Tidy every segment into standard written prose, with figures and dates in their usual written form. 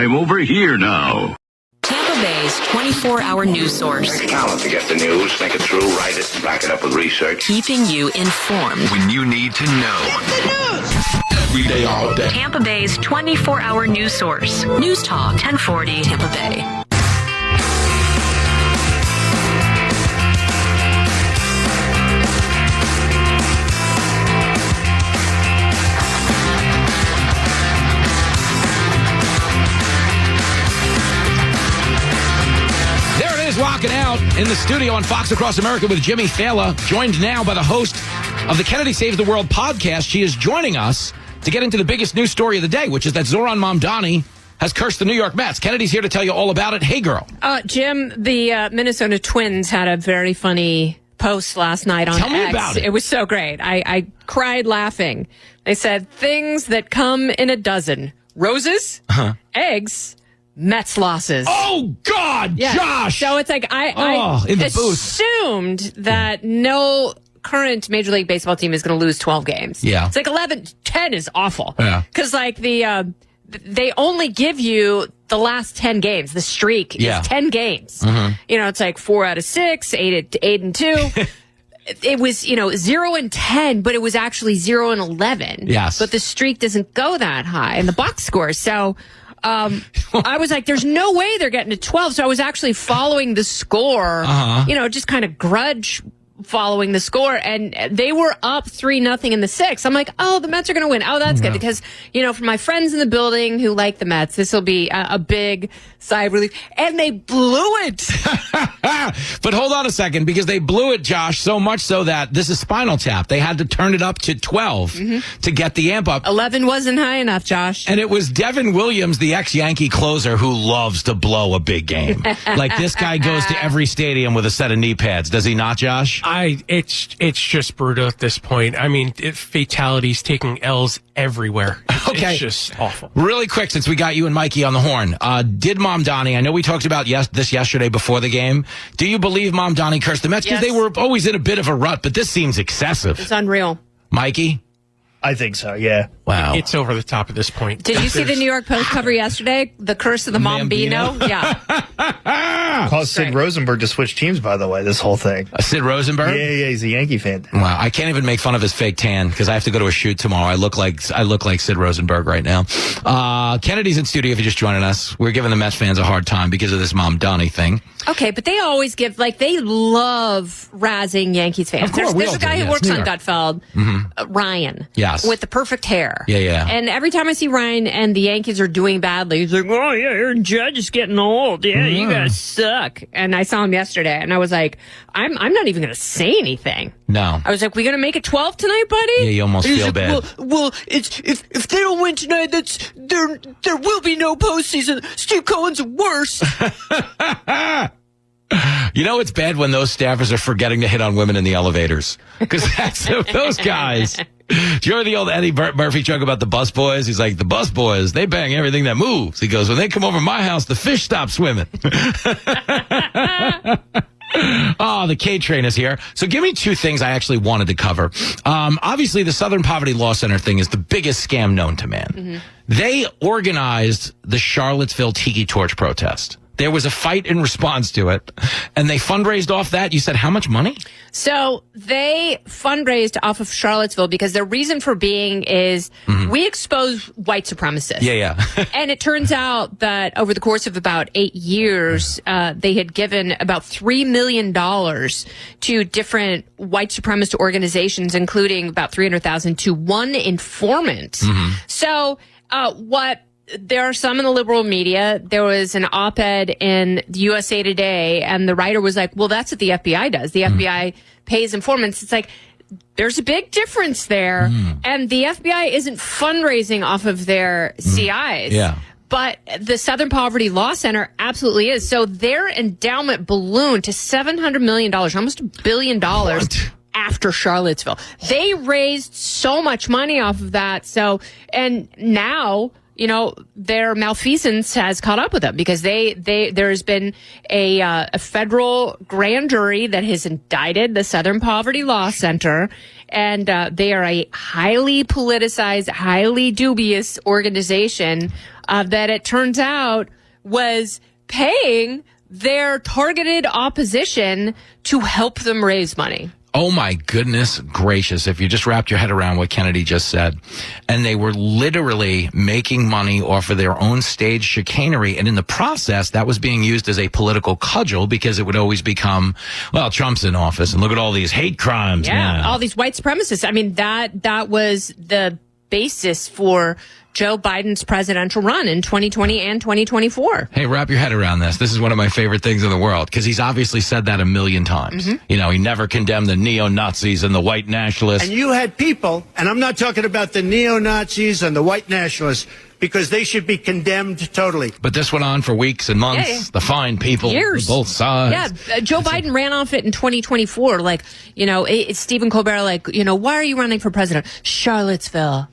time over here now. Tampa Bay's 24-hour news source. Take talent to get the news, think it through, write it, back it up with research. Keeping you informed. When you need to know. Get the news! Every day, all day. Tampa Bay's 24-hour news source. News Talk 1040 Tampa Bay. Rocking out in the studio on Fox Across America with Jimmy Failla, joined now by the host of the Kennedy Saves the World podcast. She is joining us to get into the biggest news story of the day, which is that Zohran Mamdani has cursed the New York Mets. Kennedy's here to tell you all about it. Hey, girl. Jim, the Minnesota Twins had a very funny post last night on X. Tell me about it. It was so great. I cried laughing. They said, things that come in a dozen. Roses, eggs, Mets losses. Oh, God, yeah. Josh! So it's like I assumed that no current Major League Baseball team is going to lose 12 games. Yeah. It's like 11-10 is awful. Yeah. Because like they only give you the last 10 games. The streak is 10 games. Mm-hmm. You know, it's like 4 out of 6, 8 and 2. It was, 0-10, but it was actually 0-11. Yes. But the streak doesn't go that high in the box score. So I was like, there's no way they're getting to 12. So I was actually following the score, just kind of grudge following the score. And they were up 3-0 in the 6th. I'm like, oh, the Mets are going to win. Oh, that's good. Because, for my friends in the building who like the Mets, this will be a big sigh of relief. And they blew it. But hold on a second, because they blew it, Josh, so much so that this is Spinal Tap. They had to turn it up to 12 to get the amp up. 11 wasn't high enough, Josh. And it was Devin Williams, the ex-Yankee closer, who loves to blow a big game. Like, this guy goes to every stadium with a set of knee pads. Does he not, Josh? It's just brutal at this point. I mean, fatalities, taking L's everywhere. Okay. It's just awful. Really quick, since we got you and Mikey on the horn, did Mamdani, I know we talked about this yesterday before the game, do you believe Mamdani cursed the Mets? Because they were always in a bit of a rut, but this seems excessive. It's unreal. Mikey? I think so, yeah. Wow. It's over the top at this point. Did you see the New York Post cover yesterday? The curse of the Mambino? Yeah. Caused Sid Rosenberg to switch teams, by the way, this whole thing. Sid Rosenberg? Yeah, he's a Yankee fan. Wow, I can't even make fun of his fake tan because I have to go to a shoot tomorrow. I look like Sid Rosenberg right now. Kennedy's in studio if you're just joining us. We're giving the Mets fans a hard time because of this Mamdani thing. Okay, but they always give, they love razzing Yankees fans. Of course, there's a guy who works on Gutfeld, Ryan. Yes. With the perfect hair. Yeah. And every time I see Ryan and the Yankees are doing badly, he's like, oh, yeah, Aaron Judge is getting old. Yeah, you guys suck. And I saw him yesterday, and I was like, I'm not even going to say anything. No. I was like, we going to make it 12 tonight, buddy? Yeah, you almost feel bad. Well, it's if they don't win tonight, there will be no postseason. Steve Cohen's worse. You know it's bad when those staffers are forgetting to hit on women in the elevators. Because that's those guys. Do you remember the old Eddie Murphy joke about the bus boys? He's like, the bus boys, they bang everything that moves. He goes, when they come over my house, the fish stop swimming. Oh, the K train is here. So give me two things I actually wanted to cover. Obviously, the Southern Poverty Law Center thing is the biggest scam known to man. Mm-hmm. They organized the Charlottesville Tiki Torch protest. There was a fight in response to it, and they fundraised off that. You said how much money? So they fundraised off of Charlottesville because their reason for being is we expose white supremacists. Yeah. And it turns out that over the course of about 8 years, they had given about $3 million to different white supremacist organizations, including about $300,000 to one informant. Mm-hmm. So there are some in the liberal media. There was an op-ed in USA Today, and the writer was like, well, that's what the FBI does. The FBI pays informants. It's like, there's a big difference there. And the FBI isn't fundraising off of their CIs. Yeah. But the Southern Poverty Law Center absolutely is. So their endowment ballooned to $700 million, almost $1 billion. What? After Charlottesville. They raised so much money off of that. So, and now, their malfeasance has caught up with them because there's been a federal grand jury that has indicted the Southern Poverty Law Center, and they are a highly politicized, highly dubious organization. that it turns out was paying their targeted opposition to help them raise money. Oh, my goodness gracious. If you just wrapped your head around what Kennedy just said. And they were literally making money off of their own stage chicanery. And in the process, that was being used as a political cudgel because it would always become, well, Trump's in office and look at all these hate crimes. Yeah, all these white supremacists. I mean, that was the basis for Joe Biden's presidential run in 2020 and 2024. Hey, wrap your head around this. This is one of my favorite things in the world because he's obviously said that a million times. You know, he never condemned the neo-Nazis and the white nationalists. And you had people, and I'm not talking about the neo-Nazis and the white nationalists, because they should be condemned totally. But this went on for weeks and months. Yeah. The fine people, Years. both sides. Yeah, Joe Biden ran off it in 2024. Like, you know, it's Stephen Colbert, like, you know, why are you running for president? Charlottesville.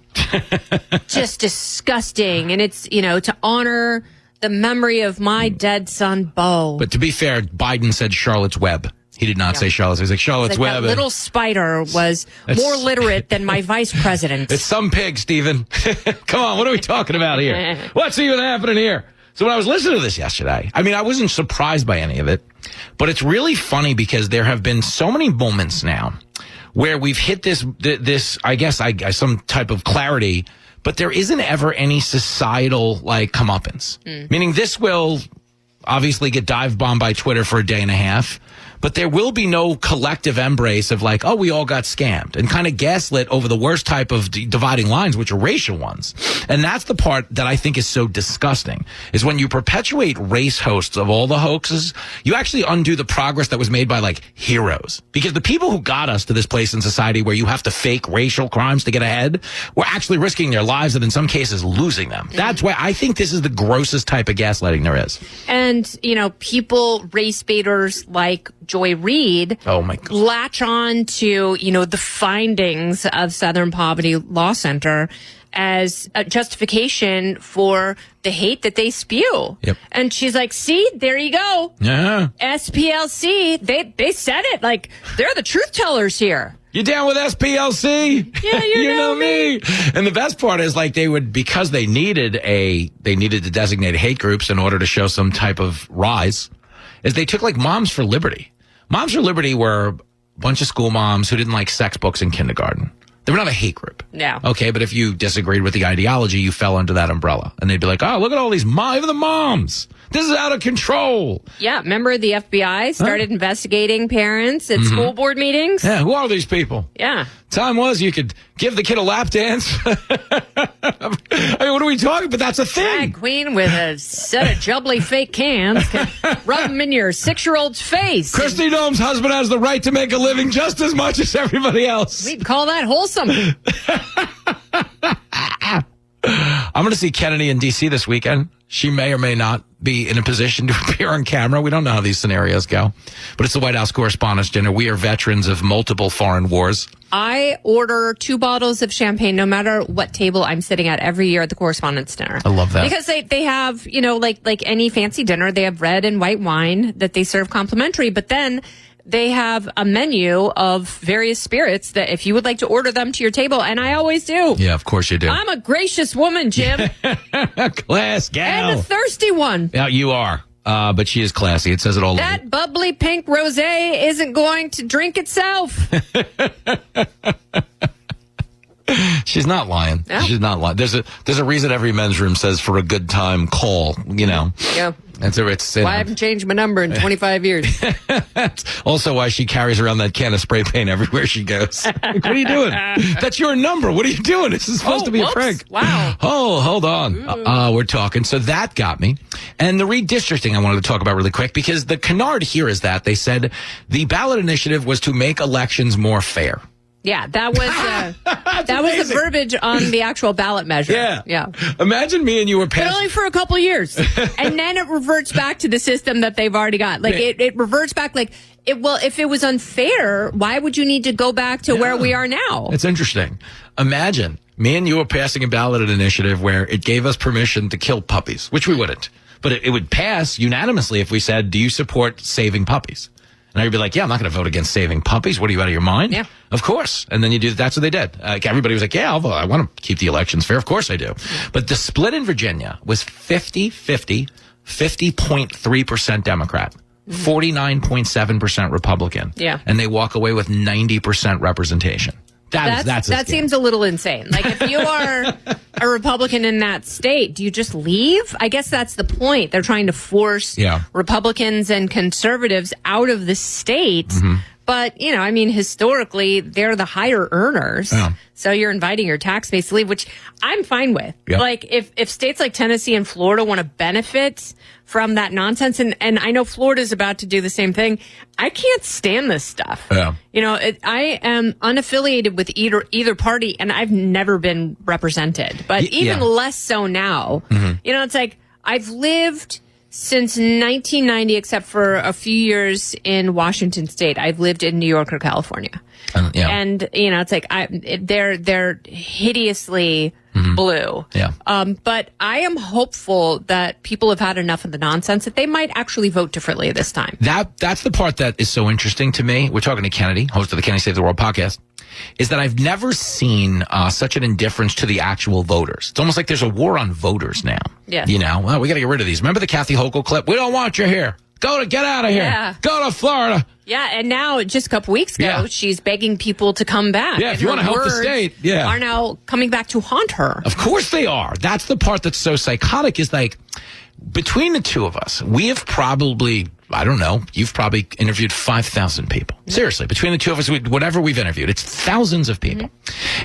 Just disgusting. And it's, you know, to honor the memory of my dead son, Beau. But to be fair, Biden said Charlotte's Web. He did not say Charlotte's. He was like, Charlotte's Like Web. that little spider was more literate than my vice president. It's some pig, Stephen. Come on, what are we talking about here? What's even happening here? So when I was listening to this yesterday, I mean, I wasn't surprised by any of it, but it's really funny because there have been so many moments now where we've hit this, I guess, some type of clarity, but there isn't ever any societal, like, comeuppance. Meaning this will obviously get dive bombed by Twitter for a day and a half, but there will be no collective embrace of like, oh, we all got scammed and kind of gaslit over the worst type of dividing lines, which are racial ones. And that's the part that I think is so disgusting, is when you perpetuate race hosts of all the hoaxes, you actually undo the progress that was made by like heroes. Because the people who got us to this place in society where you have to fake racial crimes to get ahead were actually risking their lives and in some cases losing them. That's why I think this is the grossest type of gaslighting there is. And, you know, people, race baiters like Joy Reid, oh my God, latch on to, you know, the findings of Southern Poverty Law Center as a justification for the hate that they spew. Yep. And she's like, see, there you go. Yeah. SPLC, they said it. Like, they're the truth tellers here. You down with SPLC? Yeah, you know me. And the best part is like they would, because they needed to designate hate groups in order to show some type of rise, is they took like Moms for Liberty. Moms for Liberty were a bunch of school moms who didn't like sex books in kindergarten. They were not a hate group. No. Okay, but if you disagreed with the ideology, you fell under that umbrella. And they'd be like, oh, look at all these even the moms. This is out of control. Yeah, remember the FBI started investigating parents at school board meetings? Yeah, who are these people? Yeah. Time was you could give the kid a lap dance. I mean, what are we talking about? That's a thing. Drag queen with a set of jubbly fake cans can rub them in your 6-year-old's face. Christy Dome's husband has the right to make a living just as much as everybody else. We'd call that wholesome. I'm going to see Kennedy in D.C. this weekend. She may or may not be in a position to appear on camera. We don't know how these scenarios go. But it's the White House Correspondents' Dinner. We are veterans of multiple foreign wars. I order 2 bottles of champagne no matter what table I'm sitting at every year at the Correspondents' Dinner. I love that. Because they have, you know, like any fancy dinner, they have red and white wine that they serve complimentary. But then they have a menu of various spirits that if you would like to order them to your table, and I always do. Yeah, of course you do. I'm a gracious woman, Jim. Class gal. And a thirsty one. Yeah, you are. But she is classy. It says it all. That bubbly pink rosé isn't going to drink itself. She's not lying. No. She's not lying. There's a reason every men's room says for a good time call, you know. Yeah. It's why I haven't changed my number in 25 years. That's also why she carries around that can of spray paint everywhere she goes. Like, what are you doing? That's your number. What are you doing? This is supposed to be a prank. Wow. Oh, hold on. We're talking. So that got me. And the redistricting I wanted to talk about really quick because the canard here is that they said the ballot initiative was to make elections more fair. Yeah, that was the verbiage on the actual ballot measure. Yeah. Imagine me and you were passing. But only for a couple years. And then it reverts back to the system that they've already got. Like, it reverts back like, if it was unfair, why would you need to go back to where we are now? It's interesting. Imagine me and you were passing a ballot initiative where it gave us permission to kill puppies, which we wouldn't. But it would pass unanimously if we said, do you support saving puppies? And I'd be like, yeah, I'm not going to vote against saving puppies. What are you, out of your mind? Yeah. Of course. And then that's what they did. Everybody was like, yeah, I'll vote. I want to keep the elections fair. Of course I do. But the split in Virginia was 50-50, 50.3% Democrat, 49.7% Republican. Yeah. And they walk away with 90% representation. That seems a little insane. Like, if you are a Republican in that state, do you just leave? I guess that's the point. They're trying to force Republicans and conservatives out of the state. But, historically, they're the higher earners. Yeah. So you're inviting your tax base to leave, which I'm fine with. Yep. Like, if states like Tennessee and Florida want to benefit from that nonsense, and I know Florida's about to do the same thing, I can't stand this stuff. Yeah. I am unaffiliated with either party, and I've never been represented. But even less so now. It's like, I've lived since 1990, except for a few years in Washington State. I've lived in New York or California. And, it's like, they're hideously blue. Yeah. But I am hopeful that people have had enough of the nonsense that they might actually vote differently this time. That's the part that is so interesting to me. We're talking to Kennedy, host of the Kennedy Save the World podcast, is that I've never seen such an indifference to the actual voters. It's almost like there's a war on voters now. Yeah. Well, we got to get rid of these. Remember the Kathy Hochul clip? We don't want you here. Get out of here. Yeah. Go to Florida. Yeah, and now, just a couple weeks ago, she's begging people to come back. Yeah, if you want to help the state. Yeah. Are now coming back to haunt her. Of course they are. That's the part that's so psychotic, is like, between the two of us, we have probably, I don't know, you've probably interviewed 5,000 people. Seriously, between the two of us, whatever we've interviewed, it's thousands of people.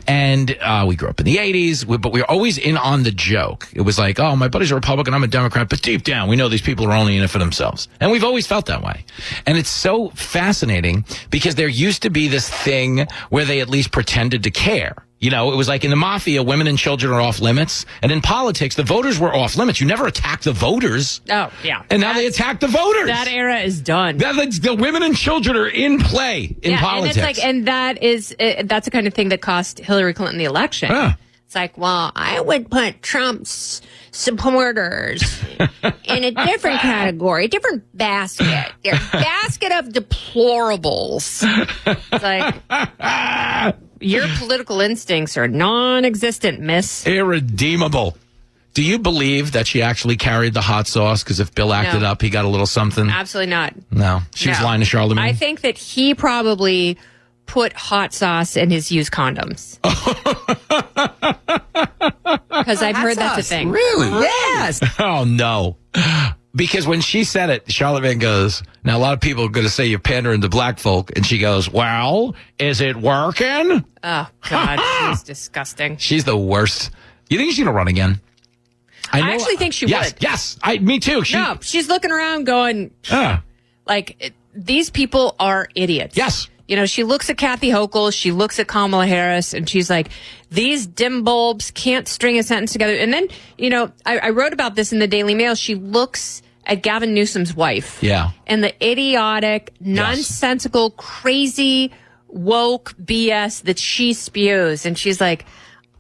And we grew up in the 80s, but we were always in on the joke. It was like, oh, my buddy's a Republican, I'm a Democrat, but deep down, we know these people are only in it for themselves. And we've always felt that way. And it's so fascinating because there used to be this thing where they at least pretended to care. It was like in the mafia, women and children are off limits. And in politics, the voters were off limits. You never attack the voters. Oh, yeah. And now they attack the voters. That era is done. The women and children are in play in politics. And that's the kind of thing that cost Hillary Clinton the election. Huh. It's like, well, I would put Trump's supporters in a different category, a different basket. Their basket of deplorables. It's like, your political instincts are non-existent, miss. Irredeemable. Do you believe that she actually carried the hot sauce? Because if Bill acted up, he got a little something. Absolutely not. No. She was lying to Charlemagne. I think that he probably put hot sauce in his used condoms. Because I've heard that's a thing. Really? Yes. Oh, no. Because when she said it, Charlemagne goes, now a lot of people are going to say you're pandering to black folk. And she goes, well, is it working? Oh, God. She's disgusting. She's the worst. You think she's going to run again? I actually think she would. Yes. Me too. No, she's looking around going, these people are idiots. Yes. She looks at Kathy Hochul, she looks at Kamala Harris, and she's like, these dim bulbs can't string a sentence together. And then, I wrote about this in the Daily Mail. She looks at Gavin Newsom's wife. Yeah. And the idiotic, nonsensical, crazy, woke BS that she spews. And she's like,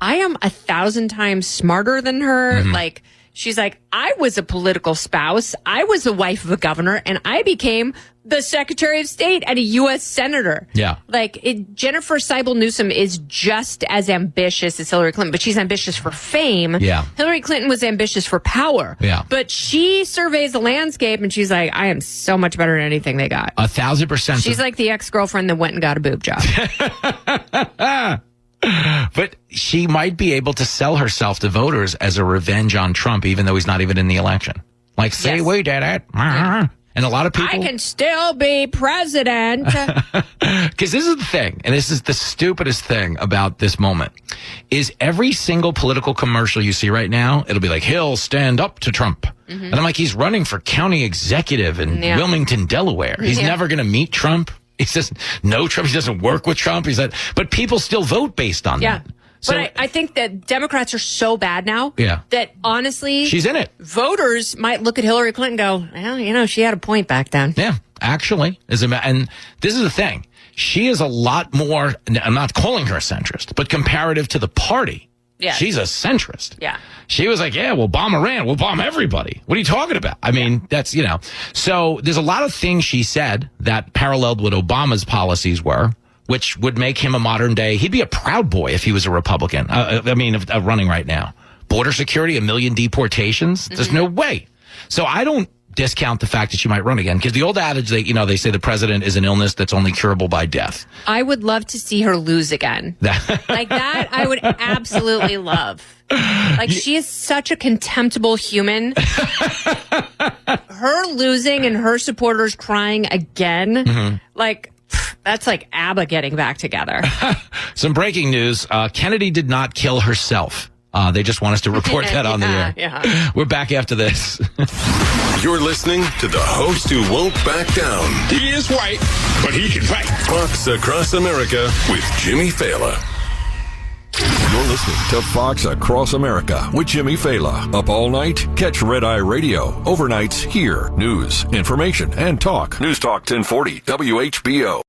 I am 1,000 times smarter than her. Like, she's like, I was a political spouse. I was the wife of a governor, and I became the Secretary of State and a U.S. Senator. Yeah. Like, Jennifer Seibel Newsom is just as ambitious as Hillary Clinton, but she's ambitious for fame. Yeah. Hillary Clinton was ambitious for power. Yeah. But she surveys the landscape, and she's like, I am so much better than anything they got. 1,000%. She's like the ex-girlfriend that went and got a boob job. But she might be able to sell herself to voters as a revenge on Trump, even though he's not even in the election. Like, say we did it. Yeah. And a lot of people... I can still be president. Because this is the thing, and this is the stupidest thing about this moment, is every single political commercial you see right now, it'll be like, he'll stand up to Trump. And I'm like, he's running for county executive in Wilmington, Delaware. He's never going to meet Trump. He doesn't know Trump. He doesn't work with Trump. But people still vote based on that. So, but I think that Democrats are so bad now that honestly, she's in it. Voters might look at Hillary Clinton and go, well, she had a point back then. Yeah, actually. And this is the thing. She is a lot more, I'm not calling her a centrist, but comparative to the party, Yeah. She's a centrist. Yeah. She was like, yeah, we'll bomb Iran. We'll bomb everybody. What are you talking about? I mean, that's, So there's a lot of things she said that paralleled what Obama's policies were, which would make him a modern day. He'd be a Proud Boy if he was a Republican. Running right now. Border security, 1 million deportations. There's no way. So I don't discount the fact that she might run again, because the old adage, they say the president is an illness that's only curable by death. I would love to see her lose again. Like that, I would absolutely love. Like, she is such a contemptible human. Her losing and her supporters crying again, that's like ABBA getting back together. Some breaking news. Kennedy did not kill herself. They just want us to report that on the air. Yeah. We're back after this. You're listening to the host who won't back down. He is white, but he can fight. Fox Across America with Jimmy Failla. You're listening to Fox Across America with Jimmy Failla. Up all night? Catch Red Eye Radio. Overnights, hear news, information, and talk. News Talk 1040 WHBO.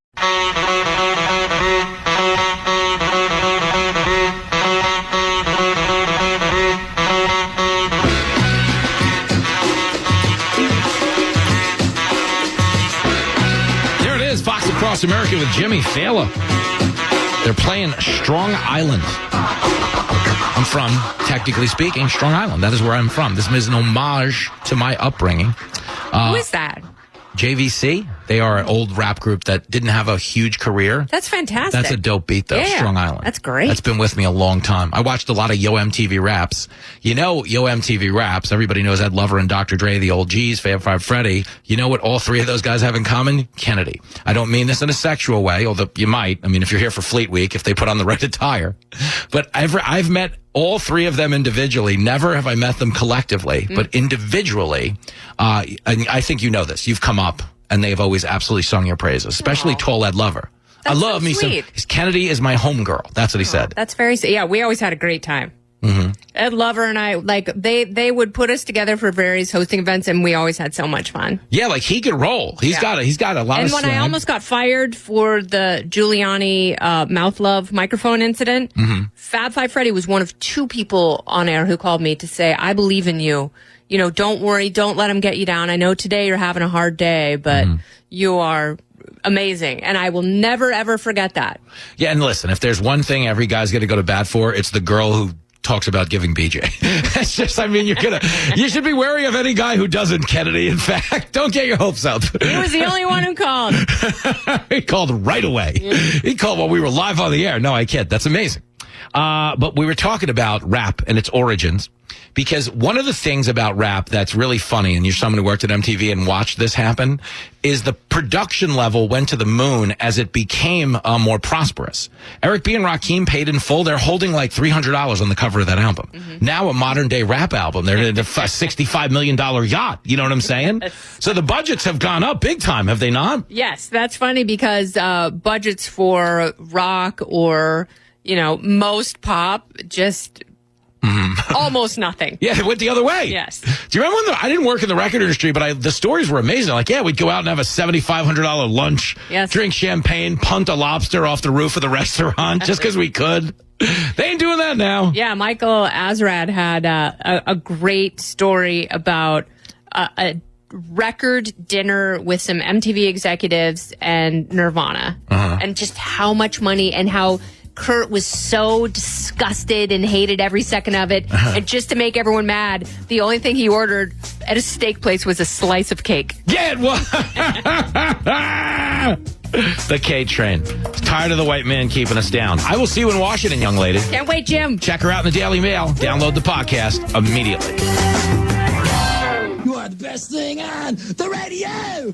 Fox Across America with Jimmy Failla. They're playing Strong Island. I'm from, technically speaking, Strong Island. That is where I'm from. This is an homage to my upbringing. Who is that? JVC. They are an old rap group that didn't have a huge career. That's fantastic. That's a dope beat, though. Yeah, Strong Island. that's great. That's been with me a long time. I watched a lot of Yo MTV Raps. Yo MTV Raps. Everybody knows Ed Lover and Dr. Dre, the old G's, Fab Five Freddy. You know what all three of those guys have in common? Kennedy. I don't mean this in a sexual way, although you might. I mean, if you're here for Fleet Week, if they put on the right attire. But I've met all three of them individually. Never have I met them collectively, but individually. And I think you know this. You've come up. And they've always absolutely sung your praises, especially Tall Ed Lover. That's I love so me some. sweet. Kennedy is my homegirl. That's what he said. That's very, yeah, we always had a great time. Ed Lover and I, they would put us together for various hosting events, and we always had so much fun. Yeah, like he could roll. He's got a lot of. And when I almost got fired for the Giuliani mouth love microphone incident, Fab Five Freddy was one of 2 people on air who called me to say, "I believe in you. Don't worry. Don't let him get you down. I know today you're having a hard day, but you are amazing." And I will never, ever forget that. Yeah, and listen, if there's one thing every guy's going to go to bat for, it's the girl who talks about giving BJ. It's just, you should be wary of any guy who doesn't, Kennedy. In fact, don't get your hopes up. He was the only one who called. He called right away. He called while we were live on the air. No, I can't. That's amazing. But we were talking about rap and its origins, because one of the things about rap that's really funny, and you're someone who worked at MTV and watched this happen, is the production level went to the moon as it became more prosperous. Eric B. and Rakim paid in full. They're holding like $300 on the cover of that album. Now a modern day rap album, they're in a $65 million yacht. You know what I'm saying? So the budgets have gone up big time, have they not? Yes, that's funny, because budgets for rock or most pop, just almost nothing. Yeah, it went the other way. Yes. Do you remember when I didn't work in the record industry, but the stories were amazing. Like, yeah, we'd go out and have a $7,500 lunch, drink champagne, punt a lobster off the roof of the restaurant just because we could. They ain't doing that now. Yeah, Michael Azrad had a great story about a record dinner with some MTV executives and Nirvana, and just how much money, and how Kurt was so disgusted and hated every second of it. And just to make everyone mad, the only thing he ordered at a steak place was a slice of cake. Yeah, it was. The K train. Tired of the white man keeping us down. I will see you in Washington, young lady. Can't wait, Jim. Check her out in the Daily Mail. Download the podcast immediately. You are the best thing on the radio.